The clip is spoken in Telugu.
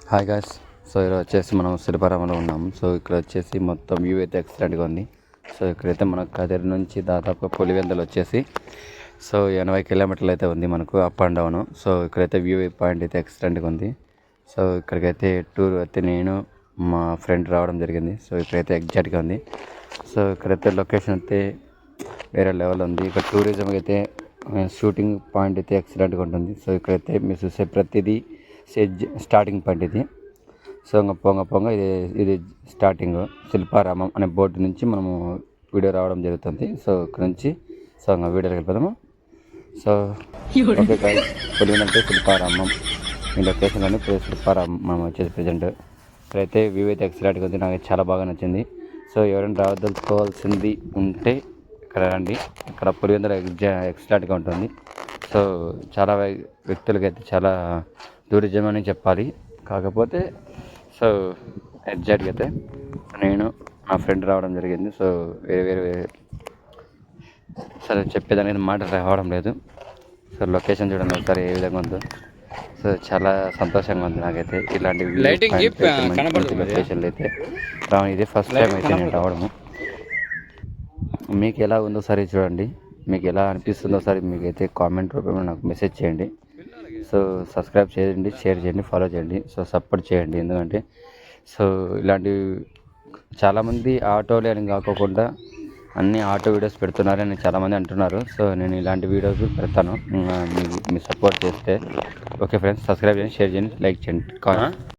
Hi guys. సో ఈరోజు వచ్చేసి మనం శిల్పారామంలో ఉన్నాము. సో ఇక్కడ వచ్చేసి మొత్తం వ్యూ అయితే ఎక్సలెంట్గా ఉంది. సో ఇక్కడైతే మనకు కదిరి నుంచి దాదాపు పులివెందులు వచ్చేసి 80 కిలోమీటర్లు అయితే ఉంది మనకు అప్ అండ్ డౌన్. సో ఇక్కడైతే వ్యూ పాయింట్ అయితే ఎక్సలెంట్గా ఉంది. సో ఇక్కడికైతే టూర్ అయితే నేను మా ఫ్రెండ్ రావడం జరిగింది. సో ఇక్కడైతే ఎగ్జాక్ట్గా ఉంది. సో ఇక్కడైతే లొకేషన్ అయితే వేరే లెవెల్ ఉంది. ఇక్కడ టూరిజం అయితే షూటింగ్ పాయింట్ అయితే ఎక్సలెంట్గా ఉంటుంది. సో ఇక్కడైతే మీరు చూసే ప్రతిదీ స్టార్టింగ్ పాయింట్ ఇది. సో ఇంకా పొంగ ఇది స్టార్టింగ్ శిల్పారామం అనే బోర్డు నుంచి మనము వీడియో రావడం జరుగుతుంది. సో ఇక్కడ నుంచి ఇంకా వీడియోకి వెళ్ళిపోదాము. సో ఓకే గైస్, పులివెందులంటే శిల్పారామం ఈ లొకేషన్లోనే శిల్పారామం మనం వచ్చేసి ప్రజెంట్. ఇక్కడైతే వ్యూ అయితే ఎక్సలెంట్గా ఉంది. నాకు చాలా బాగా నచ్చింది. సో ఎవరైనా రావదలుచుకోవాల్సింది ఉంటే ఇక్కడ రండి. ఇక్కడ పులివెందుల ఎక్సలెంట్గా ఉంటుంది. సో చాలా వ్యక్తులకైతే చాలా టూరిజం అని చెప్పాలి. కాకపోతే సో ఎగ్జాక్ట్గా అయితే నేను నా ఫ్రెండ్ రావడం జరిగింది. సో వేరే సరే చెప్పేదానికి మాట రావడం లేదు. సో లొకేషన్ చూడండి ఒకసారి ఏ విధంగా ఉందో. సో చాలా సంతోషంగా ఉంది నాకైతే. ఇలాంటి లొకేషన్లు అయితే ఇది ఫస్ట్ టైం అయితే నేను రావడము. మీకు ఎలా ఉందో సరే చూడండి. మీకు ఎలా అనిపిస్తుందో సరే మీకైతే కామెంట్ రూపంలో నాకు మెసేజ్ చేయండి. సో సబ్స్క్రైబ్ చేయండి, షేర్ చేయండి, ఫాలో చేయండి. సో సపోర్ట్ చేయండి. ఎందుకంటే సో ఇలాంటి చాలామంది ఆటోలే అని కాకోకుండా అన్ని ఆటో వీడియోస్ పెడుతున్నారని చాలామంది అంటున్నారు. సో నేను ఇలాంటి వీడియోస్ పెడతాను మీ సపోర్ట్ చేస్తే. ఓకే ఫ్రెండ్స్, సబ్స్క్రైబ్ చేయండి, షేర్ చేయండి, లైక్ చేయండి.